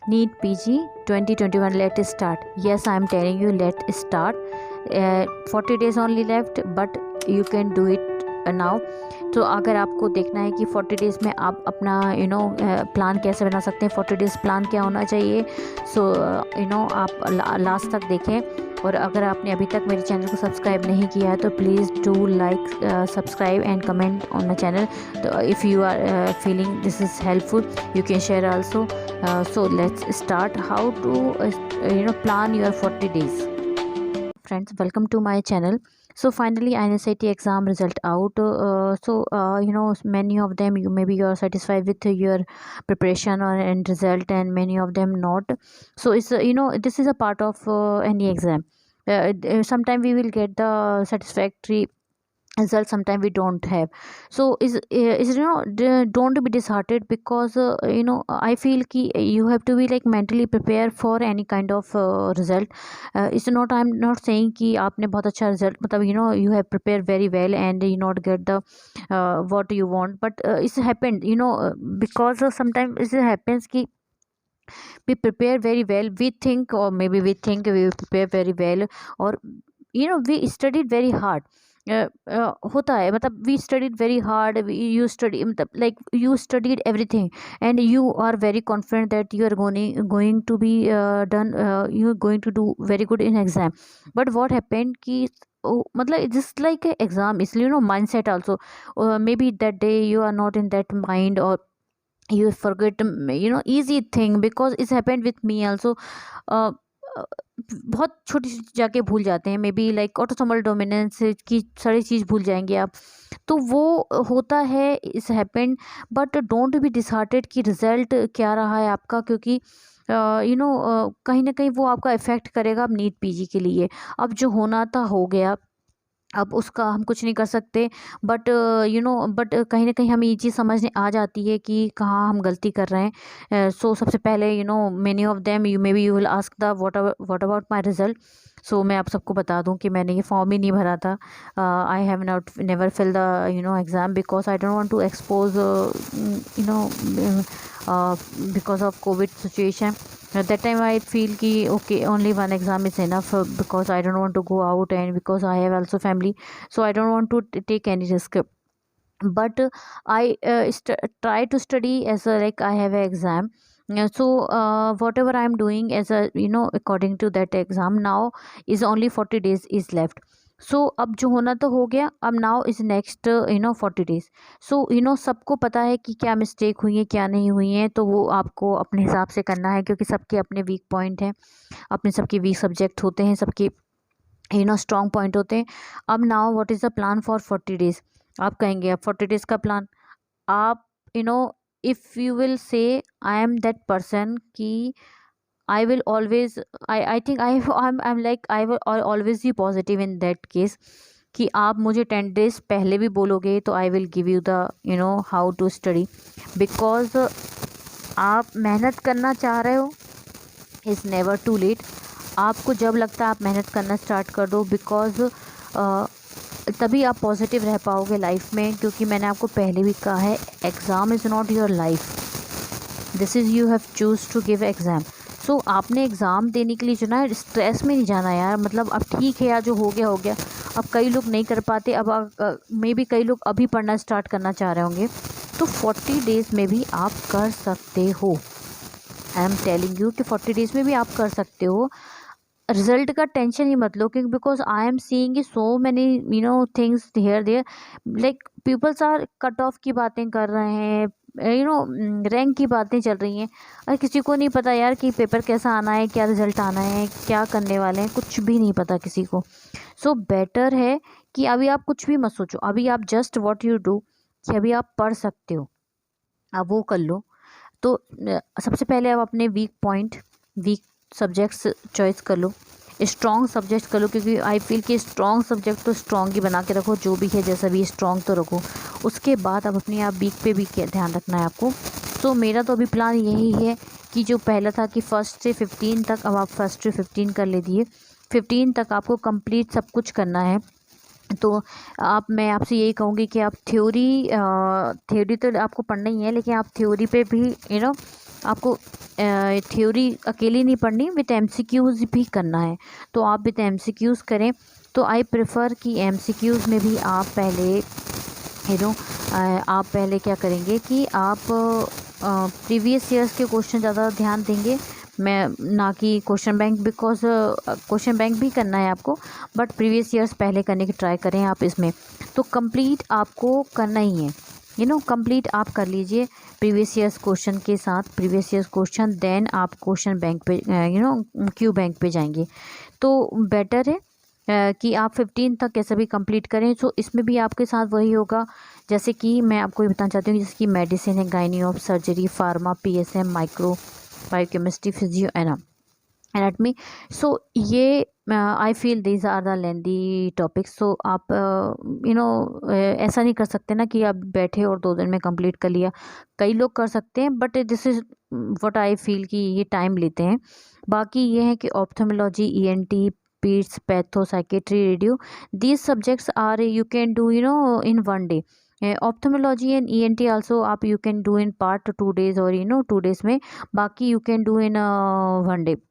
NEET PG 2021, let us start. Yes, I am telling you, let start. 40 days only left, but you can do it now. तो अगर आपको देखना है कि 40 days में आप अपना प्लान कैसे बना सकते हैं, 40 डेज़ प्लान क्या होना चाहिए, सो आप लास्ट तक देखें। और अगर आपने अभी तक मेरे चैनल को सब्सक्राइब नहीं किया है तो please do like, subscribe and comment on my channel. तो if you are feeling this is helpful, you can share also. So let's start how to plan your 40 days. Friends, welcome to my channel. So finally INSAT exam result out. Many of them, maybe you are satisfied with your preparation or and result, and many of them not. So it's this is a part of any exam. Sometime we will get the satisfactory result, sometimes we don't have. So don't be disheartened, because I feel ki you have to be like mentally prepared for any kind of result. It's not, I'm not saying कि आपने बहुत अच्छा result, मतलब you have prepared very well and you not get the what you want, but it's happened, because sometimes it happens कि we prepare very well, we think, or maybe we think we prepare very well, or we studied very hard. होता है, मतलब we studied very hard, you study, मतलब like you studied everything, and you are very confident that you are going to be you are going to do very good in exam. But what happened कि मतलब it's just like a exam, इसलिए mindset also, maybe that day you are not in that mind, or you forget easy thing, because it's happened with me also. uh, बहुत छोटी छोटी जाके भूल जाते हैं, may be like autosomal dominance की सारी चीज़ भूल जाएंगे आप, तो वो होता है, इस happened. But don't be disheartened कि रिजल्ट क्या रहा है आपका, क्योंकि कहीं ना कहीं वो आपका इफ़ेक्ट करेगा अब नीट पीजी के लिए. अब जो होना था हो गया, अब उसका हम कुछ नहीं कर सकते. बट बट कहीं ना कहीं हमें ये चीज़ समझने आ जाती है कि कहाँ हम गलती कर रहे हैं. सो सबसे पहले many of them, you may be you will ask the what about my result. So मैं आप सबको बता दूं कि मैंने ये फॉर्म ही नहीं भरा था. I have not never fill the exam, because I don't want to expose because of COVID situation. At that time I feel ki okay, only one exam is enough, because I don't want to go out, and because I have also family, so I don't want to take any risk. But I try to study as a, like I have an exam. Whatever I am doing as a according to that exam, now is only 40 days is left. अब जो होना तो हो गया, अब now is next 40 days. सबको पता है कि क्या मिस्टेक हुई है क्या नहीं हुई है, तो वो आपको अपने हिसाब से करना है, क्योंकि सबके अपने वीक पॉइंट हैं, अपने सबके वीक सब्जेक्ट होते हैं, सबके स्ट्रॉन्ग पॉइंट होते हैं. अब now what is the plan for 40 days. आप कहेंगे अब 40 डेज का प्लान, आप if you will say I am that person कि I will always, I think I'm like I will always be positive in that case, कि आप मुझे 10 days पहले भी बोलोगे तो I will give you the how to study, because आप मेहनत करना चाह रहे हो, इज़ नेवर टू लेट. आपको जब लगता है आप मेहनत करना स्टार्ट कर दो, बिकॉज तभी आप पॉजिटिव रह पाओगे लाइफ में, क्योंकि मैंने आपको पहले भी कहा है, exam is not your life, this is you have choose to give exam. So आपने एग्ज़ाम देने के लिए जो ना स्ट्रेस में नहीं जाना यार, मतलब अब ठीक है यार, जो हो गया हो गया. अब कई लोग नहीं कर पाते, अब मे बी कई लोग अभी पढ़ना स्टार्ट करना चाह रहे होंगे, तो 40 डेज़ में भी आप कर सकते हो. आई एम टेलिंग यू कि 40 डेज़ में भी आप कर सकते हो. रिजल्ट का टेंशन ही मत लो, क्योंकि because I am seeing so many things here there, like peoples are cut off की बातें कर रहे हैं, रैंक की बातें चल रही हैं, और किसी को नहीं पता यार कि पेपर कैसा आना है, क्या रिजल्ट आना है, क्या करने वाले हैं, कुछ भी नहीं पता किसी को. सो बेटर है कि अभी आप कुछ भी मत सोचो, अभी आप जस्ट व्हाट यू डू कि अभी आप पढ़ सकते हो, आप वो कर लो. तो सबसे पहले आप अपने वीक सब्जेक्ट्स चॉइस कर लो, स्ट्रॉन्ग सब्जेक्ट कर लो, क्योंकि आई फील कि स्ट्रॉन्ग सब्जेक्ट तो स्ट्रॉन्ग ही बना के रखो, जो भी है जैसा भी स्ट्रॉन्ग तो रखो. उसके बाद अब अपने आप वीक पे भी क्या ध्यान रखना है आपको. तो मेरा तो अभी प्लान यही है कि जो पहला था कि 1 से 15 तक, अब आप 1 से 15 कर लीजिए. 15 तक आपको कंप्लीट सब कुछ करना है. तो मैं आपसे यही कहूँगी कि आप थ्योरी तो आपको पढ़ना ही है, लेकिन आप थ्योरी पे भी आपको थ्योरी अकेली नहीं पढ़नी, विथ एमसीक्यूज भी करना है, तो आप विथ एमसीक्यूज करें। तो आई प्रेफर कि एमसीक्यूज में भी आप पहले आप पहले क्या करेंगे कि आप प्रीवियस ईयर्स के क्वेश्चन ज़्यादा ध्यान देंगे, मैं ना कि question bank, because question bank भी करना है आपको, बट प्रीवियस ईयर्स पहले करने की ट्राई करें आप इसमें। तो कंप्लीट आपको करना ही है, कंप्लीट आप कर लीजिए प्रीवियस ईयर्स क्वेश्चन के साथ, प्रीवियस ईयर्स क्वेश्चन, देन आप क्वेश्चन बैंक पे क्यू बैंक पे जाएंगे, तो बेटर है कि आप 15 तक कैसे भी कंप्लीट करें। सो इसमें भी आपके साथ वही होगा, जैसे कि मैं आपको ये बताना चाहती हूँ, जैसे कि मेडिसिन है, gyne of surgery, pharma, PSM, micro biochemistry, physio anatomy. So ये I feel these are the lengthy topics. So आप ऐसा नहीं कर सकते ना कि आप बैठे और 2 दिन में कंप्लीट कर लिया, कई लोग कर सकते हैं, but this is what I feel कि ये टाइम लेते हैं। बाकी ये है कि ऑप्थेमोलॉजी, ENT, peds, patho, psychiatry, radio, these subjects are you can do in 1 day. Ophthalmology and ENT also आप you can do in part 2 days or 2 days में, बाकी you can do in 1 day.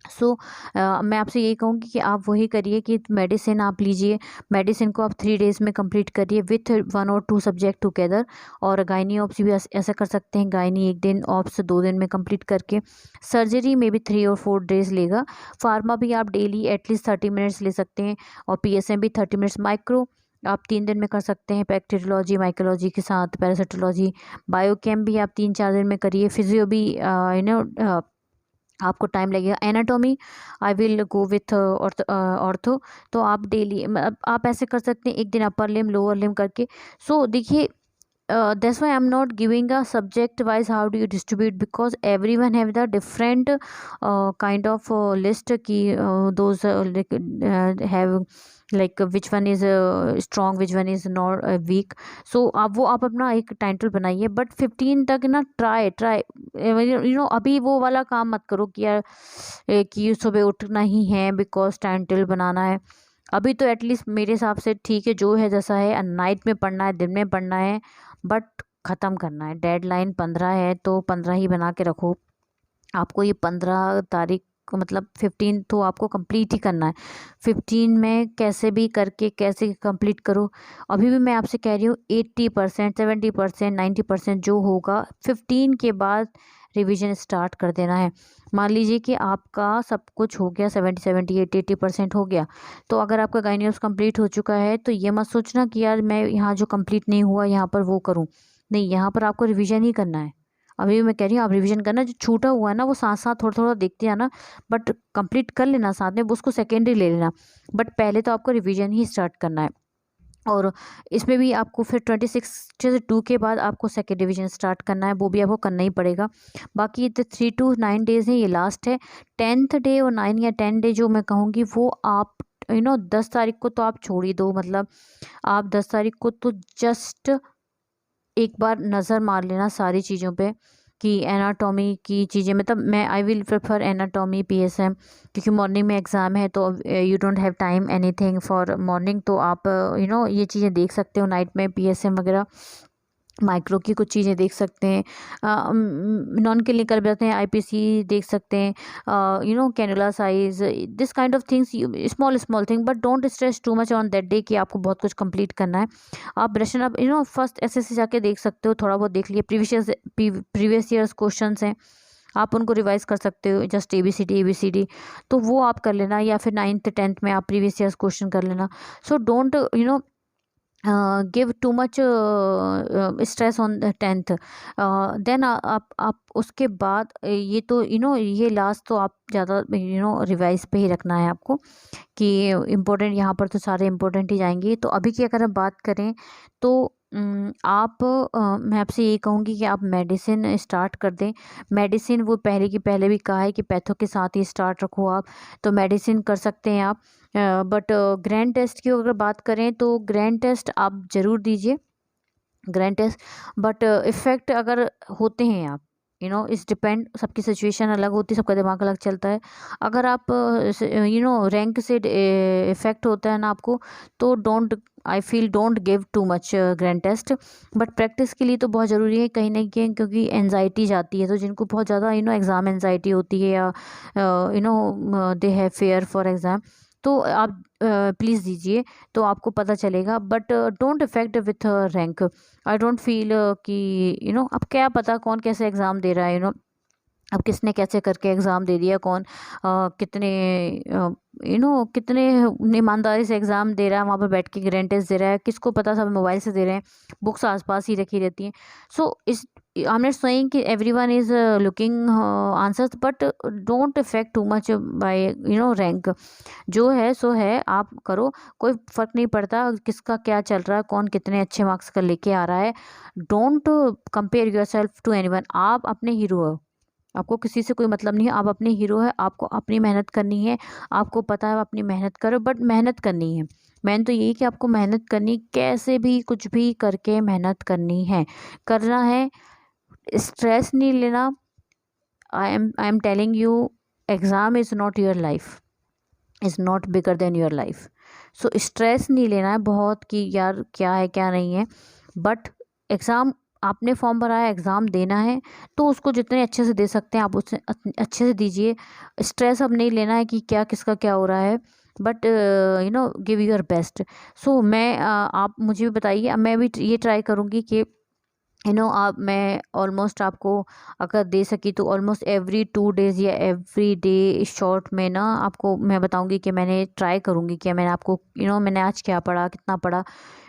सो मैं आपसे यही कहूँगी कि आप वही करिए कि मेडिसिन आप लीजिए, मेडिसिन को आप 3 डेज़ में कंप्लीट करिए विथ 1 और 2 सब्जेक्ट टुगेदर। और गायनी ऑप्स भी ऐसा कर सकते हैं, गायनी 1 दिन, ऑप्स 2 दिन में कंप्लीट करके। सर्जरी में भी 3 और 4 डेज़ लेगा। फार्मा भी आप डेली एटलीस्ट 30 मिनट्स ले सकते हैं, और पीएसएम भी 30 मिनट्स। माइक्रो आप 3 दिन में कर सकते हैं, बैक्टीरियोलॉजी, माइकोलॉजी के साथ पैरासिटोलॉजी। बायोकेम भी आप 3-4 दिन में करिए। फिजियो भी आपको टाइम लगेगा। Anatomy I will go with ortho. तो आप डेली आप ऐसे कर सकते हैं, 1 दिन अपर लिम, लोअर लिम करके। सो देखिए, that's why I'm not giving a subject wise how do you distribute, because everyone have the different kind of list ki those have like which one is strong, which one is not weak. So आप अपना एक title बनाइए, but 15 तक ना try अभी वो वाला काम मत करो कि यार कि सुबह उठना ही है बिकॉज टाइटल बनाना है। अभी तो एटलीस्ट मेरे हिसाब से ठीक है, जो है जैसा है, नाइट में पढ़ना है, दिन में पढ़ना है, बट ख़त्म करना है। डेडलाइन 15 है तो 15 ही बना के रखो। आपको ये 15 तारीख को मतलब 15 तो आपको कंप्लीट ही करना है। 15 में कैसे भी करके कैसे कंप्लीट करो। अभी भी मैं आपसे कह रही हूँ 80%, 70%, 90% जो होगा 15 के बाद रिवीजन स्टार्ट कर देना है। मान लीजिए कि आपका सब कुछ हो गया, 70, 80% हो गया, तो अगर आपका गाइनियर्स कंप्लीट हो चुका है तो ये मत सोचना कि यार मैं यहाँ जो कंप्लीट नहीं हुआ यहाँ पर वो करूँ। नहीं, यहाँ पर आपको रिवीजन ही करना है। अभी भी मैं कह रही हूँ आप रिवीजन करना, जो छूटा हुआ है ना वो साथ साथ थोड़ा थोड़ा देखते आना, बट कंप्लीट कर लेना साथ में, उसको सेकेंडरी ले लेना, बट पहले तो आपको रिवीजन ही स्टार्ट करना है। और इसमें भी आपको फिर 26 के बाद आपको सेकेंड डिवीजन स्टार्ट करना है, वो भी आपको करना ही पड़ेगा। बाकी ये 3 to 9 डेज़ हैं, ये लास्ट है। 10th डे और 9 या 10 डे जो मैं कहूँगी वो आप 10 तारीख को तो आप छोड़ ही दो। मतलब आप 10 तारीख को तो जस्ट एक बार नज़र मार लेना सारी चीज़ों पे कि एनाटॉमी की चीज़ें, मतलब मैं I will prefer anatomy, PSM, क्योंकि मॉर्निंग में एग्ज़ाम है तो you don't have time anything for morning, तो आप ये चीज़ें देख सकते हो नाइट में, पीएसएम वगैरह। माइक्रो की कुछ चीज़ें देख सकते हैं, नॉन क्लिनिकल भी आते हैं, आईपीसी देख सकते हैं, cannula size, this kind of things, small small thing, but don't stress too much on that day कि आपको बहुत कुछ कंप्लीट करना है। आप ब्रशन अप फर्स्ट एसएससी जाके देख सकते हो, थोड़ा बहुत देख लिए, प्रीवियस ईयर्स क्वेश्चन हैं, आप उनको रिवाइज कर सकते हो, जस्ट एबीसीडी तो वो आप कर लेना, या फिर 9th 10th में आप प्रीवियस ईयर्स क्वेश्चन कर लेना। So don't give too much stress on the 10th। Then आप उसके बाद ये तो ये लास्ट तो आप ज़्यादा रिवाइज पे ही रखना है आपको, कि इम्पोर्टेंट यहाँ पर तो सारे इम्पोर्टेंट ही जाएंगे। तो अभी की अगर हम बात करें तो आप मैं आपसे यही कहूँगी कि आप मेडिसिन स्टार्ट कर दें। मेडिसिन वो पहले की पहले भी कहा है कि पैथो के साथ ही स्टार्ट रखो आप, तो मेडिसिन कर सकते हैं आप। बट ग्रैंड टेस्ट की अगर बात करें तो ग्रैंड टेस्ट आप ज़रूर दीजिए, ग्रैंड टेस्ट, बट इफ़ेक्ट अगर होते हैं आप इस डिपेंड, सबकी सिचुएशन अलग होती है, सबका दिमाग अलग चलता है। अगर आप रैंक से इफ़ेक्ट होता है ना आपको, तो don't I feel don't give too much grand test, but practice के लिए तो बहुत ज़रूरी है कहीं ना कहीं, क्योंकि एनजाइटी जाती है। तो जिनको बहुत ज़्यादा एग्ज़ाम एनजाइटी होती है, या they have fair for exam, तो आप प्लीज़ दीजिए, तो आपको पता चलेगा। But don't effect with rank. I don't feel कि अब क्या पता कौन कैसे एग्ज़ाम दे रहा है, अब किसने कैसे करके एग्ज़ाम दे दिया, कौन कितने कितने ईमानदारी से एग्ज़ाम दे रहा है, वहाँ पर बैठ के ग्रैंड टेस्ट दे रहा है, किसको पता, सब मोबाइल से दे रहे हैं, बुक्स आसपास ही रखी रहती हैं। सो इस आई एम नॉट सेइंग कि everyone is looking answers, but don't affect too much by rank. जो है सो है, आप करो, कोई फ़र्क नहीं पड़ता किसका क्या चल रहा है, कौन कितने अच्छे मार्क्स कर लेके आ रहा है। Don't compare yourself to anyone. आप अपने हीरो हो, आपको किसी से कोई मतलब नहीं है, आप अपने हीरो है, आपको अपनी मेहनत करनी है। आपको पता है आप अपनी मेहनत करो, बट मेहनत करनी है। मैंने तो यही कि आपको मेहनत करनी, कैसे भी कुछ भी करके मेहनत करनी है, करना है, स्ट्रेस नहीं लेना। I am telling you, exam is not your life, is not bigger than your life. So stress नहीं लेना है बहुत कि यार क्या है क्या नहीं है, बट एग्ज़ाम आपने फॉर्म भरा है, एग्ज़ाम देना है, तो उसको जितने अच्छे से दे सकते हैं आप उससे अच्छे से दीजिए। स्ट्रेस अब नहीं लेना है कि क्या किसका क्या हो रहा है, बट गिव योर बेस्ट। सो मैं आप मुझे भी बताइए, अब मैं भी ये ट्राई करूँगी कि आप मैं ऑलमोस्ट आपको अगर दे सकी तो ऑलमोस्ट एवरी 2 डेज़ या एवरी डे शॉर्ट में ना आपको मैं बताऊंगी कि मैंने ट्राई करूंगी कि मैंने आपको मैंने आज क्या पढ़ा, कितना पढ़ा।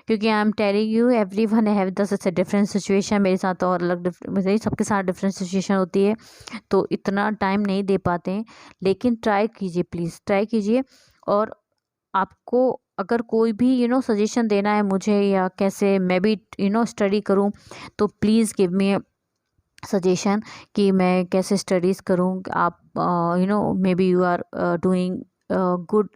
क्योंकि I am telling you, every one have दस डिफरेंट सिचुएशन, मेरे साथ और अलग मेरे सबके साथ डिफरेंट सिचुएशन होती है, तो इतना टाइम नहीं दे पाते हैं। लेकिन ट्राई कीजिए, प्लीज़ ट्राई कीजिए। और आपको अगर कोई भी सजेशन देना है मुझे, या कैसे मैं भी स्टडी करूं, तो प्लीज़ गिव मी सजेशन कि मैं कैसे स्टडीज़ करूं। आप may be you are doing good,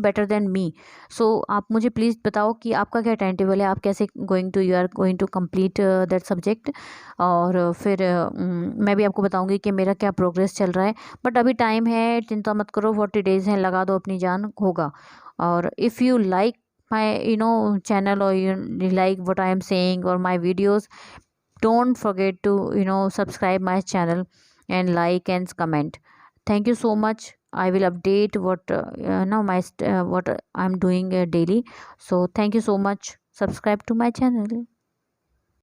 better than me. So आप मुझे प्लीज़ बताओ कि आपका क्या टाइम टेबल है, आप कैसे you are going to complete that subject. और फिर मैं भी आपको बताऊंगी कि मेरा क्या प्रोग्रेस चल रहा है। बट अभी टाइम है, चिंता मत करो, 40 डेज़ हैं, लगा दो अपनी जान, होगा। और if you like my channel, or you like what I am saying or my videos, don't forget to subscribe my channel and like and comment. Thank you so much. I will update what now my what I'm doing daily. So thank you so much. Subscribe to my channel.